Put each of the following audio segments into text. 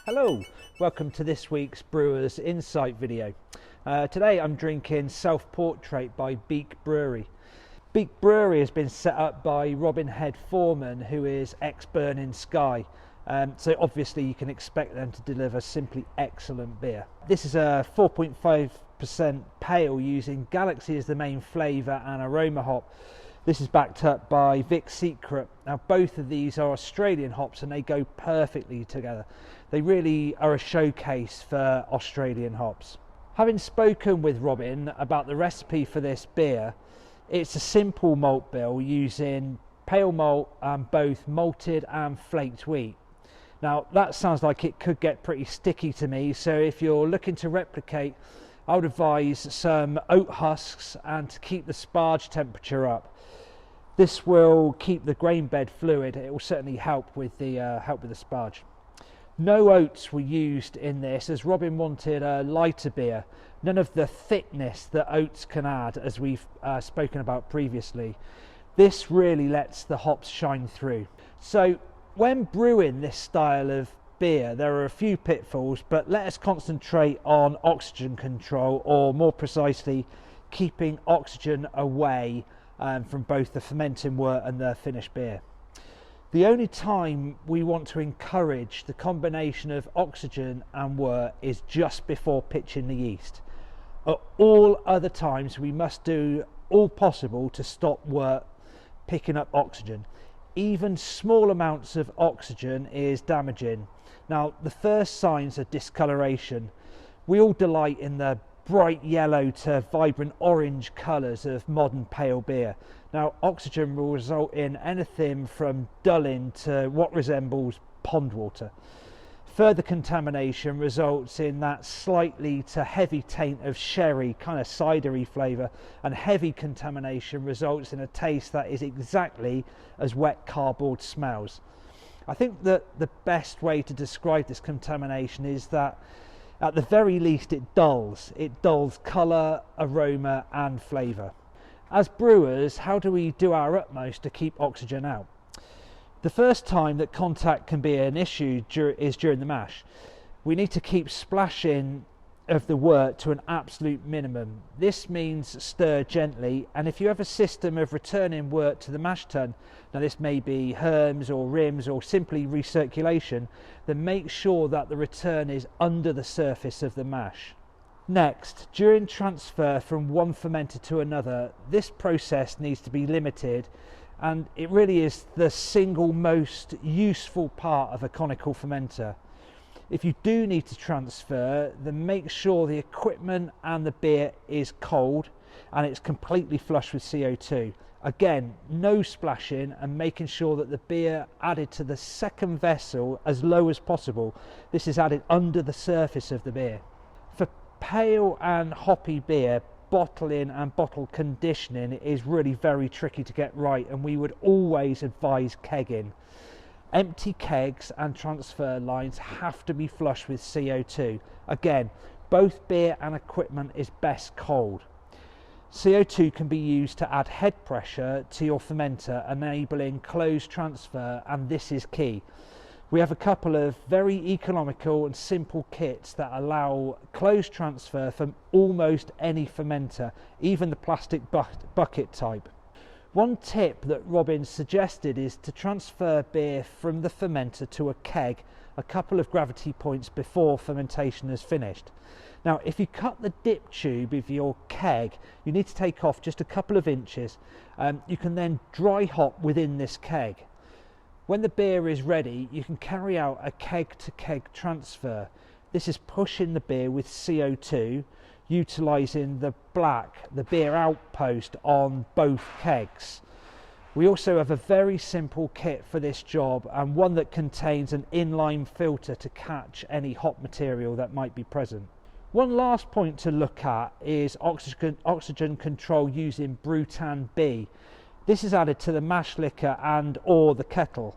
Hello, welcome to this week's Brewers Insight video. Today I'm drinking Self-Portrait by Beak Brewery. Beak Brewery has been set up by Robin Head Foreman, who is ex-Burning Sky. So obviously you can expect them to deliver simply excellent beer. This is a 4.5% pale using Galaxy as the main flavour and aroma hop. This is backed up by Vic Secret. Now both of these are Australian hops and they go perfectly together. They really are a showcase for Australian hops. Having spoken with Robin about the recipe for this beer, it's a simple malt bill using pale malt and both malted and flaked wheat. Now that sounds like it could get pretty sticky to me, so if you're looking to replicate, I would advise some oat husks and to keep the sparge temperature up. This will keep the grain bed fluid. It will certainly help with the sparge. No oats were used in this, as Robin wanted a lighter beer. None of the thickness that oats can add, as we've spoken about previously. This really lets the hops shine through. So when brewing this style of beer, there are a few pitfalls, but let us concentrate on oxygen control, or more precisely, keeping oxygen away from both the fermenting wort and the finished beer. The only time we want to encourage the combination of oxygen and wort is just before pitching the yeast. At all other times we must do all possible to stop wort picking up oxygen. Even small amounts of oxygen is damaging. Now the first signs are discoloration. We all delight in the bright yellow to vibrant orange colours of modern pale beer. Now oxygen will result in anything from dulling to what resembles pond water. Further contamination results in that slightly to heavy taint of sherry, kind of cidery flavour, and heavy contamination results in a taste that is exactly as wet cardboard smells. I think that the best way to describe this contamination is that at the very least it dulls colour, aroma and flavour. As brewers, how do we do our utmost to keep oxygen out? The first time that contact can be an issue is during the mash. We need to keep splashing of the wort to an absolute minimum. This means stir gently, and if you have a system of returning wort to the mash tun, now this may be herms or rims or simply recirculation, then make sure that the return is under the surface of the mash. Next, during transfer from one fermenter to another, this process needs to be limited, and it really is the single most useful part of a conical fermenter. If you do need to transfer, then make sure the equipment and the beer is cold and it's completely flush with CO2. Again, no splashing, and making sure that the beer added to the second vessel as low as possible. This is added under the surface of the beer. For pale and hoppy beer, bottling and bottle conditioning is really very tricky to get right, and we would always advise kegging. Empty kegs and transfer lines have to be flush with CO2. Again, both beer and equipment is best cold. CO2 can be used to add head pressure to your fermenter, enabling closed transfer, and this is key. We have a couple of very economical and simple kits that allow closed transfer from almost any fermenter, even the plastic bucket type. One tip that Robin suggested is to transfer beer from the fermenter to a keg a couple of gravity points before fermentation is finished. Now, if you cut the dip tube of your keg, you need to take off just a couple of inches. You can then dry hop within this keg. When the beer is ready, you can carry out a keg to keg transfer. This is pushing the beer with CO2, utilising the beer outpost on both kegs. We also have a very simple kit for this job, and one that contains an inline filter to catch any hop material that might be present. One last point to look at is oxygen control using Brutan B. This is added to the mash liquor and or the kettle.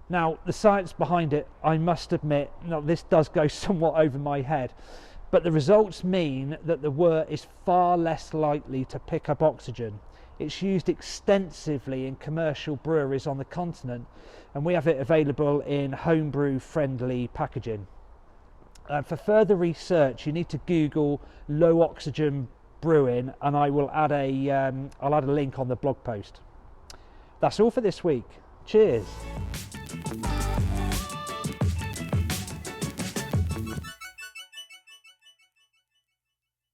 Now the science behind it, I must admit, this does go somewhat over my head, but the results mean that the wort is far less likely to pick up oxygen. It's used extensively in commercial breweries on the continent, and we have it available in homebrew friendly packaging. For further research, you need to Google low oxygen brewing, and I'll add a link on the blog post. That's all for this week. Cheers.